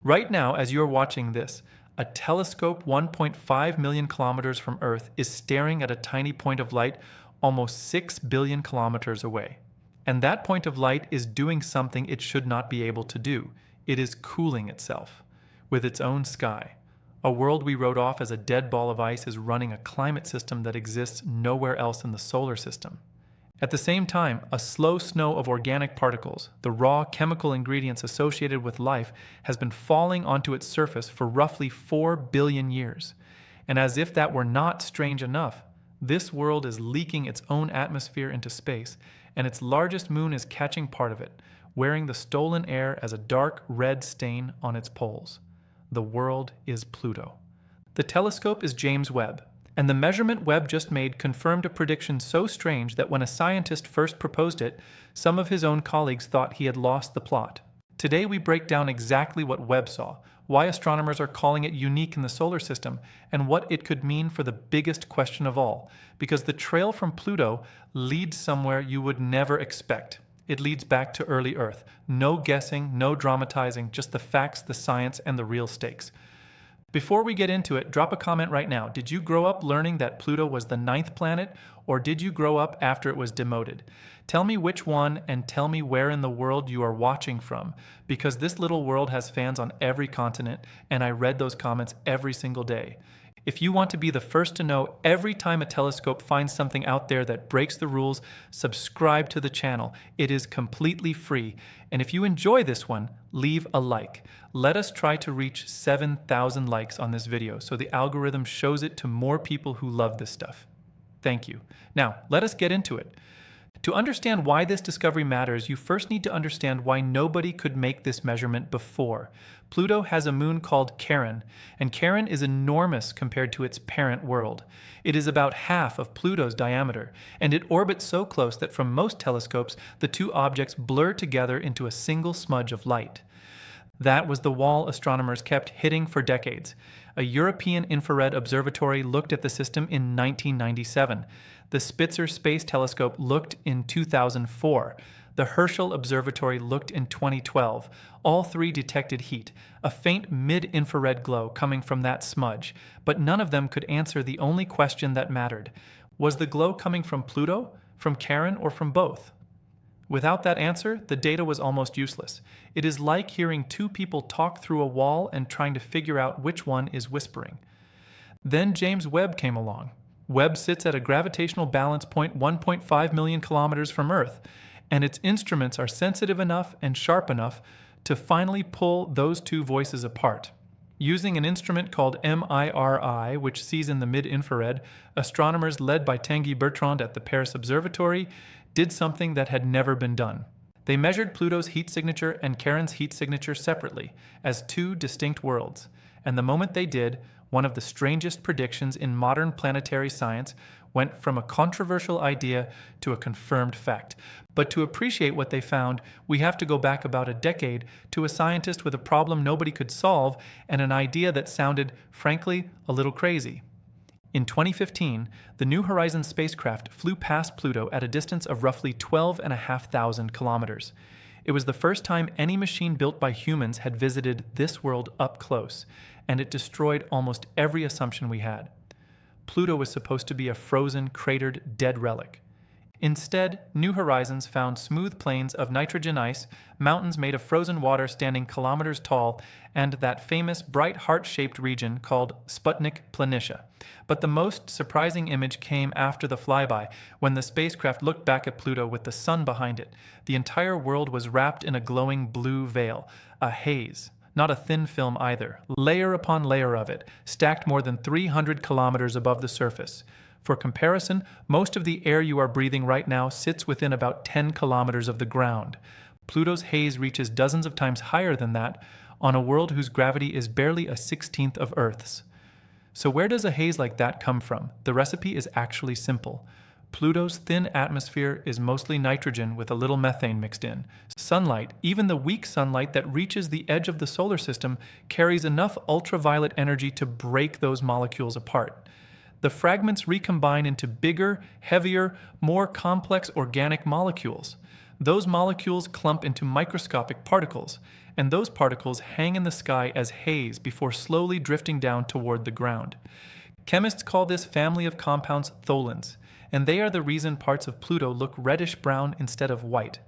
Right now, as you're watching this, a telescope 1.5 million kilometers from Earth is staring at a tiny point of light almost 6 billion kilometers away. And that point of light is doing something it should not be able to do. It is cooling itself with its own sky. A world we wrote off as a dead ball of ice is running a climate system that exists nowhere else in the solar system. At the same time, a slow snow of organic particles, the raw chemical ingredients associated with life, has been falling onto its surface for roughly 4 billion years. And as if that were not strange enough, this world is leaking its own atmosphere into space, and its largest moon is catching part of it, wearing the stolen air as a dark red stain on its poles. The world is Pluto. The telescope is James Webb, and the measurement Webb just made confirmed a prediction so strange that when a scientist first proposed it, some of his own colleagues thought he had lost the plot. Today we break down exactly what Webb saw, why astronomers are calling it unique in the solar system, and what it could mean for the biggest question of all, because the trail from Pluto leads somewhere you would never expect. It leads back to early Earth. No guessing, no dramatizing, just the facts, the science, and the real stakes. Before we get into it, drop a comment right now. Did you grow up learning that Pluto was the 9th planet, or did you grow up after it was demoted? Tell me which one, and tell me where in the world you are watching from, because this little world has fans on every continent, and I read those comments every single day. If you want to be the first to know every time a telescope finds something out there that breaks the rules, subscribe to the channel. It is completely free. And if you enjoy this one, leave a like. Let us try to reach 7,000 likes on this video so the algorithm shows it to more people who love this stuff. Thank you. Now, let us get into it. To understand why this discovery matters, you first need to understand why nobody could make this measurement before. Pluto has a moon called Charon, and Charon is enormous compared to its parent world. It is about half of Pluto's diameter, and it orbits so close that from most telescopes, the two objects blur together into a single smudge of light. That was the wall astronomers kept hitting for decades. A European infrared observatory looked at the system in 1997. The Spitzer Space Telescope looked in 2004. The Herschel Observatory looked in 2012. All three detected heat, a faint mid-infrared glow coming from that smudge, but none of them could answer the only question that mattered. Was the glow coming from Pluto, from Charon, or from both? Without that answer, the data was almost useless. It is like hearing two people talk through a wall and trying to figure out which one is whispering. Then James Webb came along. Webb sits at a gravitational balance point 1.5 million kilometers from Earth, and its instruments are sensitive enough and sharp enough to finally pull those two voices apart. Using an instrument called MIRI, which sees in the mid-infrared, astronomers led by Tanguy Bertrand at the Paris Observatory did something that had never been done. They measured Pluto's heat signature and Charon's heat signature separately, as two distinct worlds. And the moment they did, one of the strangest predictions in modern planetary science went from a controversial idea to a confirmed fact. But to appreciate what they found, we have to go back about a decade to a scientist with a problem nobody could solve and an idea that sounded, frankly, a little crazy. In 2015, the New Horizons spacecraft flew past Pluto at a distance of roughly 12,500 kilometers. It was the first time any machine built by humans had visited this world up close, and it destroyed almost every assumption we had. Pluto was supposed to be a frozen, cratered, dead relic. Instead, New Horizons found smooth plains of nitrogen ice, mountains made of frozen water standing kilometers tall, and that famous bright heart-shaped region called Sputnik Planitia. But the most surprising image came after the flyby, when the spacecraft looked back at Pluto with the sun behind it. The entire world was wrapped in a glowing blue veil, a haze. Not a thin film either, layer upon layer of it, stacked more than 300 kilometers above the surface. For comparison, most of the air you are breathing right now sits within about 10 kilometers of the ground. Pluto's haze reaches dozens of times higher than that on a world whose gravity is barely a 16th of Earth's. So where does a haze like that come from? The recipe is actually simple. Pluto's thin atmosphere is mostly nitrogen with a little methane mixed in. Sunlight, even the weak sunlight that reaches the edge of the solar system, carries enough ultraviolet energy to break those molecules apart. The fragments recombine into bigger, heavier, more complex organic molecules. Those molecules clump into microscopic particles, and those particles hang in the sky as haze before slowly drifting down toward the ground. Chemists call this family of compounds tholins, and they are the reason parts of Pluto look reddish-brown instead of white.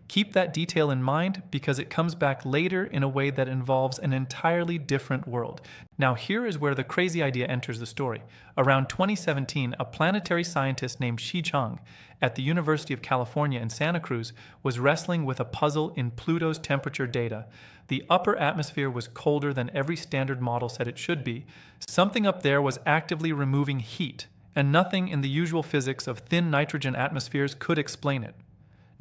Keep that detail in mind because it comes back later in a way that involves an entirely different world. Now here is where the crazy idea enters the story. Around 2017, a planetary scientist named Zhang at the University of California in Santa Cruz was wrestling with a puzzle in Pluto's temperature data. The upper atmosphere was colder than every standard model said it should be. Something up there was actively removing heat, and nothing in the usual physics of thin nitrogen atmospheres could explain it.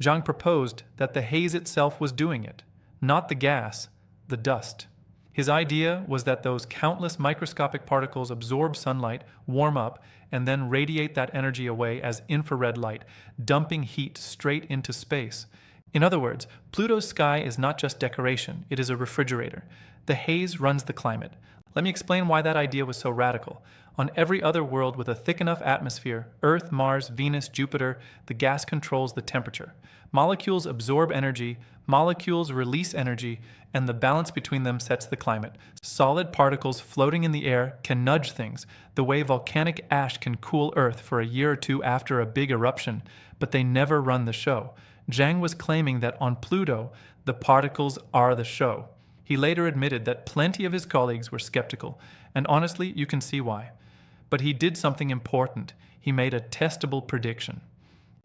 Zhang proposed that the haze itself was doing it, not the gas, the dust. His idea was that those countless microscopic particles absorb sunlight, warm up, and then radiate that energy away as infrared light, dumping heat straight into space. In other words, Pluto's sky is not just decoration, it is a refrigerator. The haze runs the climate. Let me explain why that idea was so radical. On every other world with a thick enough atmosphere, Earth, Mars, Venus, Jupiter, the gas controls the temperature. Molecules absorb energy, molecules release energy, and the balance between them sets the climate. Solid particles floating in the air can nudge things, the way volcanic ash can cool Earth for a year or two after a big eruption, but they never run the show. Zhang was claiming that on Pluto, the particles are the show. He later admitted that plenty of his colleagues were skeptical, and honestly, you can see why. But he did something important. He made a testable prediction.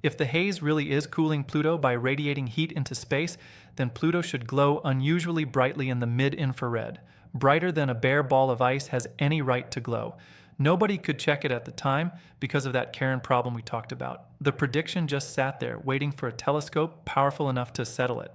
If the haze really is cooling Pluto by radiating heat into space, then Pluto should glow unusually brightly in the mid-infrared, brighter than a bare ball of ice has any right to glow. Nobody could check it at the time because of that Charon problem we talked about. The prediction just sat there, waiting for a telescope powerful enough to settle it.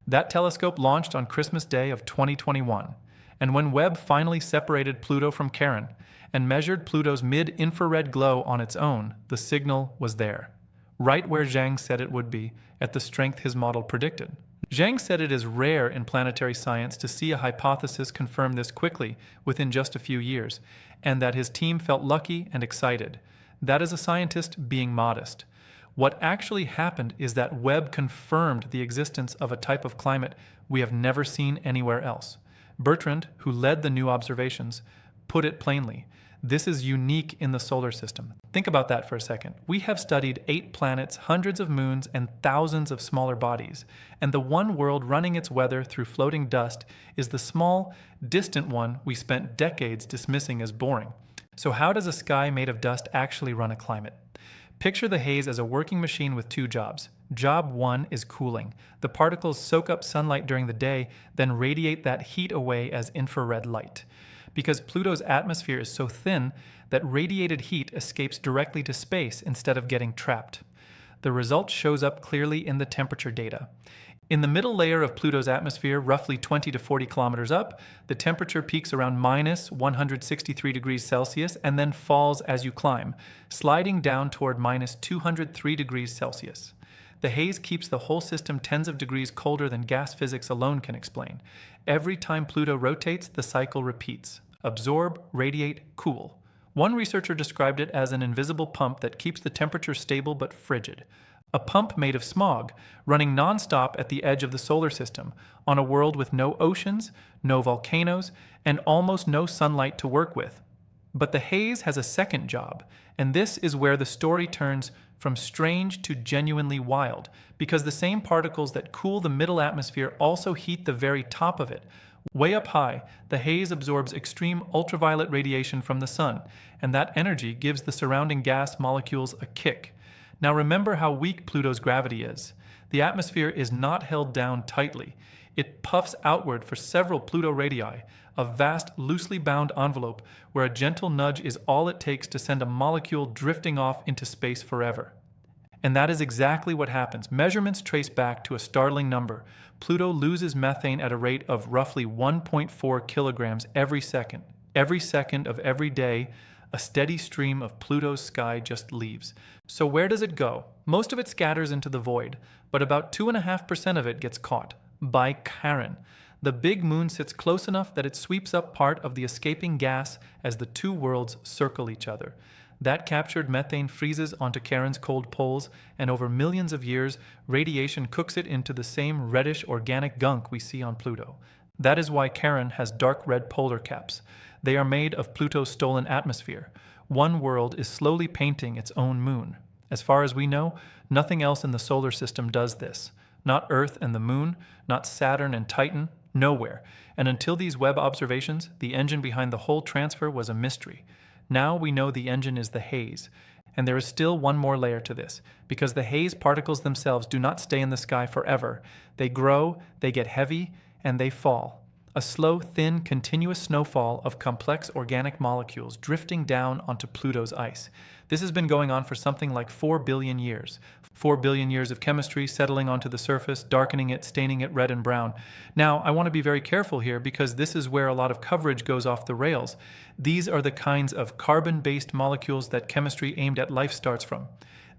That telescope launched on Christmas Day of 2021, and when Webb finally separated Pluto from Charon and measured Pluto's mid-infrared glow on its own, the signal was there, right where Zhang said it would be, at the strength his model predicted. Zhang said it is rare in planetary science to see a hypothesis confirm this quickly within just a few years, and that his team felt lucky and excited. That is a scientist being modest. What actually happened is that Webb confirmed the existence of a type of climate we have never seen anywhere else. Bertrand, who led the new observations, put it plainly. This is unique in the solar system. Think about that for a second. We have studied 8 planets, hundreds of moons, and thousands of smaller bodies, and the one world running its weather through floating dust is the small, distant one we spent decades dismissing as boring. So how does a sky made of dust actually run a climate? Picture the haze as a working machine with 2 jobs. Job 1 is cooling. The particles soak up sunlight during the day, then radiate that heat away as infrared light. Because Pluto's atmosphere is so thin that radiated heat escapes directly to space instead of getting trapped. The result shows up clearly in the temperature data. In the middle layer of Pluto's atmosphere, roughly 20 to 40 kilometers up, the temperature peaks around minus 163 degrees Celsius and then falls as you climb, sliding down toward minus 203 degrees Celsius. The haze keeps the whole system tens of degrees colder than gas physics alone can explain. Every time Pluto rotates, the cycle repeats. Absorb, radiate, cool. One researcher described it as an invisible pump that keeps the temperature stable but frigid. A pump made of smog, running non-stop at the edge of the solar system, on a world with no oceans, no volcanoes, and almost no sunlight to work with. But the haze has a second job, and this is where the story turns from strange to genuinely wild, because the same particles that cool the middle atmosphere also heat the very top of it. Way up high, the haze absorbs extreme ultraviolet radiation from the sun, and that energy gives the surrounding gas molecules a kick. Now remember how weak Pluto's gravity is. The atmosphere is not held down tightly. It puffs outward for several Pluto radii, a vast, loosely bound envelope where a gentle nudge is all it takes to send a molecule drifting off into space forever. And that is exactly what happens. Measurements trace back to a startling number. Pluto loses methane at a rate of roughly 1.4 kilograms every second. Every second of every day, a steady stream of Pluto's sky just leaves. So where does it go? Most of it scatters into the void, but about 2.5% of it gets caught by Charon. The big moon sits close enough that it sweeps up part of the escaping gas as the 2 worlds circle each other. That captured methane freezes onto Charon's cold poles, and over millions of years, radiation cooks it into the same reddish organic gunk we see on Pluto. That is why Charon has dark red polar caps. They are made of Pluto's stolen atmosphere. One world is slowly painting its own moon. As far as we know, nothing else in the solar system does this. Not Earth and the Moon, not Saturn and Titan, nowhere. And until these Webb observations, the engine behind the whole transfer was a mystery. Now we know the engine is the haze. And there is still one more layer to this, because the haze particles themselves do not stay in the sky forever. They grow, they get heavy, and they fall. A slow, thin, continuous snowfall of complex organic molecules drifting down onto Pluto's ice. This has been going on for something like 4 billion years. 4 billion years of chemistry settling onto the surface, darkening it, staining it red and brown. Now, I want to be very careful here because this is where a lot of coverage goes off the rails. These are the kinds of carbon-based molecules that chemistry aimed at life starts from.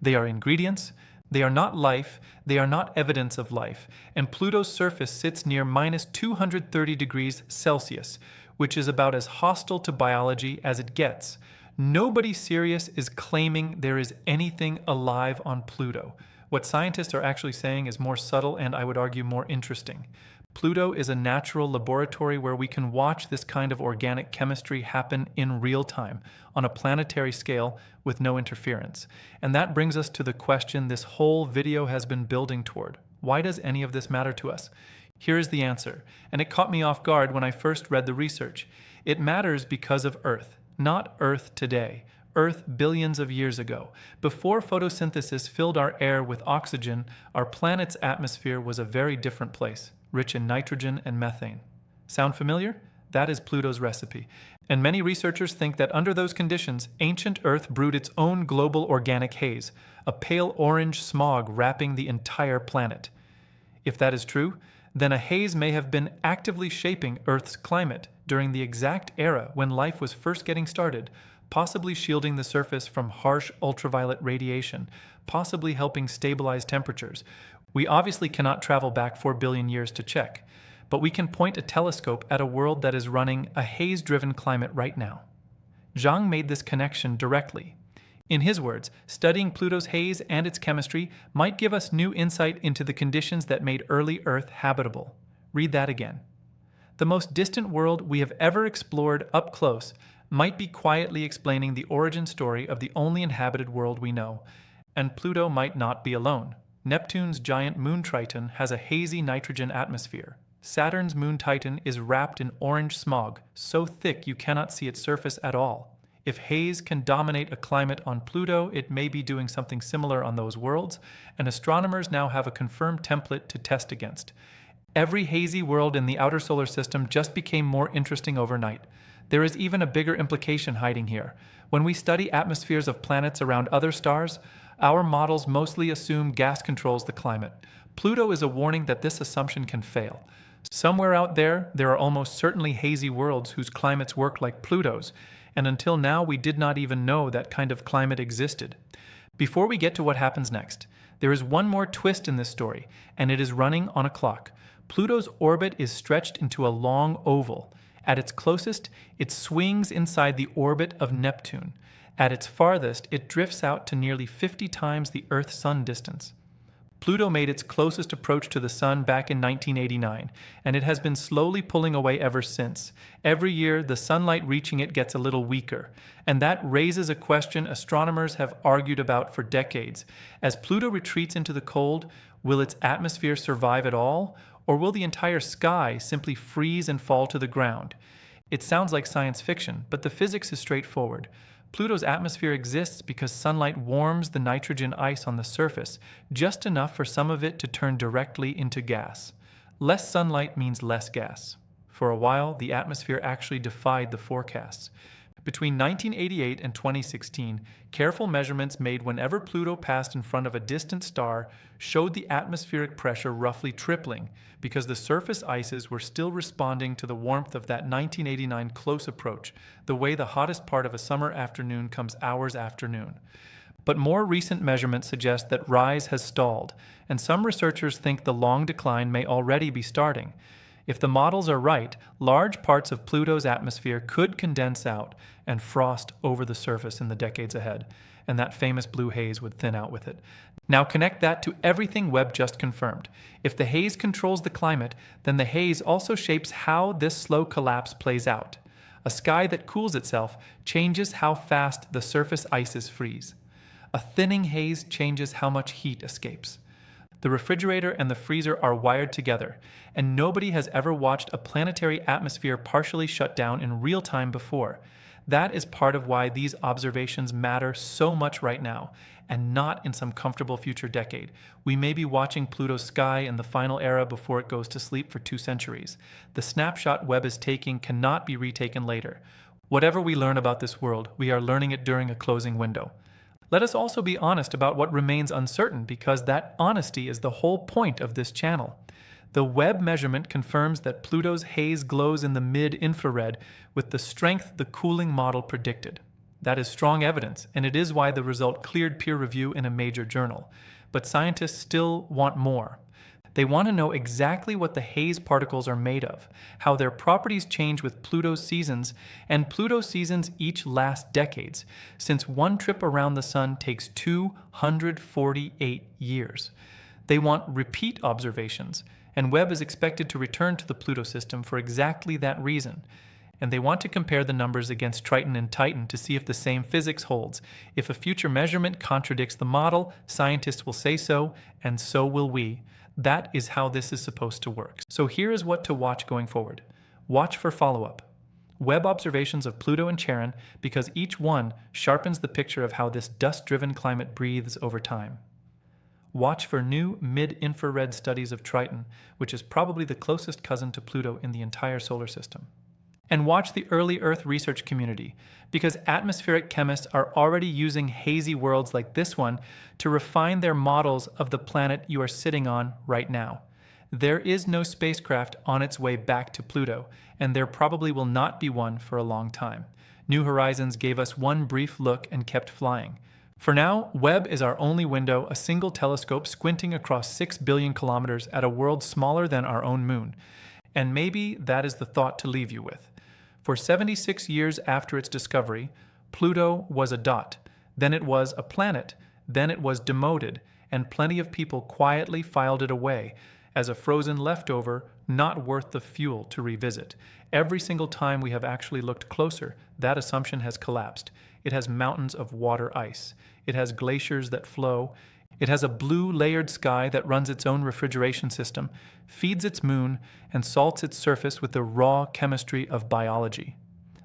They are ingredients. They are not life, they are not evidence of life, and Pluto's surface sits near minus 230 degrees Celsius, which is about as hostile to biology as it gets. Nobody serious is claiming there is anything alive on Pluto. What scientists are actually saying is more subtle and, I would argue, more interesting. Pluto is a natural laboratory where we can watch this kind of organic chemistry happen in real time, on a planetary scale, with no interference. And that brings us to the question this whole video has been building toward. Why does any of this matter to us? Here is the answer, and it caught me off guard when I first read the research. It matters because of Earth, not Earth today. Earth billions of years ago. Before photosynthesis filled our air with oxygen, our planet's atmosphere was a very different place, rich in nitrogen and methane. Sound familiar? That is Pluto's recipe. And many researchers think that under those conditions, ancient Earth brewed its own global organic haze, a pale orange smog wrapping the entire planet. If that is true, then a haze may have been actively shaping Earth's climate during the exact era when life was first getting started, possibly shielding the surface from harsh ultraviolet radiation, possibly helping stabilize temperatures. We obviously cannot travel back 4 billion years to check, but we can point a telescope at a world that is running a haze-driven climate right now. Zhang made this connection directly. In his words, studying Pluto's haze and its chemistry might give us new insight into the conditions that made early Earth habitable. Read that again. The most distant world we have ever explored up close might be quietly explaining the origin story of the only inhabited world we know, and Pluto might not be alone. Neptune's giant moon Triton has a hazy nitrogen atmosphere. Saturn's moon Titan is wrapped in orange smog, so thick you cannot see its surface at all. If haze can dominate a climate on Pluto, it may be doing something similar on those worlds, and astronomers now have a confirmed template to test against. Every hazy world in the outer solar system just became more interesting overnight. There is even a bigger implication hiding here. When we study atmospheres of planets around other stars, our models mostly assume gas controls the climate. Pluto is a warning that this assumption can fail. Somewhere out there are almost certainly hazy worlds whose climates work like Pluto's, and until now we did not even know that kind of climate existed. Before we get to what happens next, there is one more twist in this story, and it is running on a clock. Pluto's orbit is stretched into a long oval. At its closest, it swings inside the orbit of Neptune. At its farthest, it drifts out to nearly 50 times the Earth-Sun distance. Pluto made its closest approach to the Sun back in 1989, and it has been slowly pulling away ever since. Every year, the sunlight reaching it gets a little weaker, and that raises a question astronomers have argued about for decades. As Pluto retreats into the cold, will its atmosphere survive at all, or will the entire sky simply freeze and fall to the ground? It sounds like science fiction, but the physics is straightforward. Pluto's atmosphere exists because sunlight warms the nitrogen ice on the surface, just enough for some of it to turn directly into gas. Less sunlight means less gas. For a while, the atmosphere actually defied the forecasts. Between 1988 and 2016, careful measurements made whenever Pluto passed in front of a distant star showed the atmospheric pressure roughly tripling because the surface ices were still responding to the warmth of that 1989 close approach, the way the hottest part of a summer afternoon comes hours after noon. But more recent measurements suggest that rise has stalled, and some researchers think the long decline may already be starting. If the models are right, large parts of Pluto's atmosphere could condense out and frost over the surface in the decades ahead, and that famous blue haze would thin out with it. Now connect that to everything Webb just confirmed. If the haze controls the climate, then the haze also shapes how this slow collapse plays out. A sky that cools itself changes how fast the surface ices freeze. A thinning haze changes how much heat escapes. The refrigerator and the freezer are wired together, and nobody has ever watched a planetary atmosphere partially shut down in real time before. That is part of why these observations matter so much right now, and not in some comfortable future decade. We may be watching Pluto's sky in the final era before it goes to sleep for 2 centuries. The snapshot Webb is taking cannot be retaken later. Whatever we learn about this world, we are learning it during a closing window. Let us also be honest about what remains uncertain, because that honesty is the whole point of this channel. The Webb measurement confirms that Pluto's haze glows in the mid-infrared with the strength the cooling model predicted. That is strong evidence, and it is why the result cleared peer review in a major journal. But scientists still want more. They want to know exactly what the haze particles are made of, how their properties change with Pluto's seasons, and Pluto's seasons each last decades, since one trip around the Sun takes 248 years. They want repeat observations, and Webb is expected to return to the Pluto system for exactly that reason. And they want to compare the numbers against Triton and Titan to see if the same physics holds. If a future measurement contradicts the model, scientists will say so, and so will we. That is how this is supposed to work. So here is what to watch going forward. Watch for follow-up. Webb observations of Pluto and Charon, because each one sharpens the picture of how this dust-driven climate breathes over time. Watch for new mid-infrared studies of Triton, which is probably the closest cousin to Pluto in the entire solar system. And watch the early Earth research community, because atmospheric chemists are already using hazy worlds like this one to refine their models of the planet you are sitting on right now. There is no spacecraft on its way back to Pluto, and there probably will not be one for a long time. New Horizons gave us one brief look and kept flying. For now, Webb is our only window, a single telescope squinting across 6 billion kilometers at a world smaller than our own moon. And maybe that is the thought to leave you with. For 76 years after its discovery, Pluto was a dot, then it was a planet, then it was demoted, and plenty of people quietly filed it away as a frozen leftover not worth the fuel to revisit. Every single time we have actually looked closer, that assumption has collapsed. It has mountains of water ice. It has glaciers that flow. It has a blue layered sky that runs its own refrigeration system, feeds its moon, and salts its surface with the raw chemistry of biology.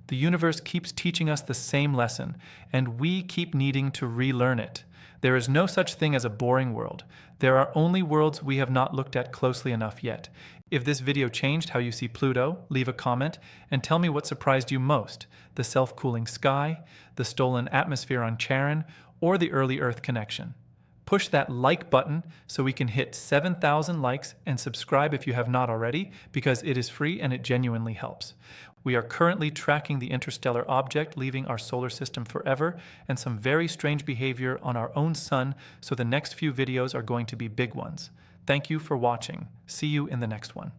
The universe keeps teaching us the same lesson, and we keep needing to relearn it. There is no such thing as a boring world. There are only worlds we have not looked at closely enough yet. If this video changed how you see Pluto, leave a comment and tell me what surprised you most: the self-cooling sky, the stolen atmosphere on Charon, or the early Earth connection. Push that like button so we can hit 7,000 likes, and subscribe if you have not already, because it is free and it genuinely helps. We are currently tracking the interstellar object leaving our solar system forever, and some very strange behavior on our own sun, so the next few videos are going to be big ones. Thank you for watching. See you in the next one.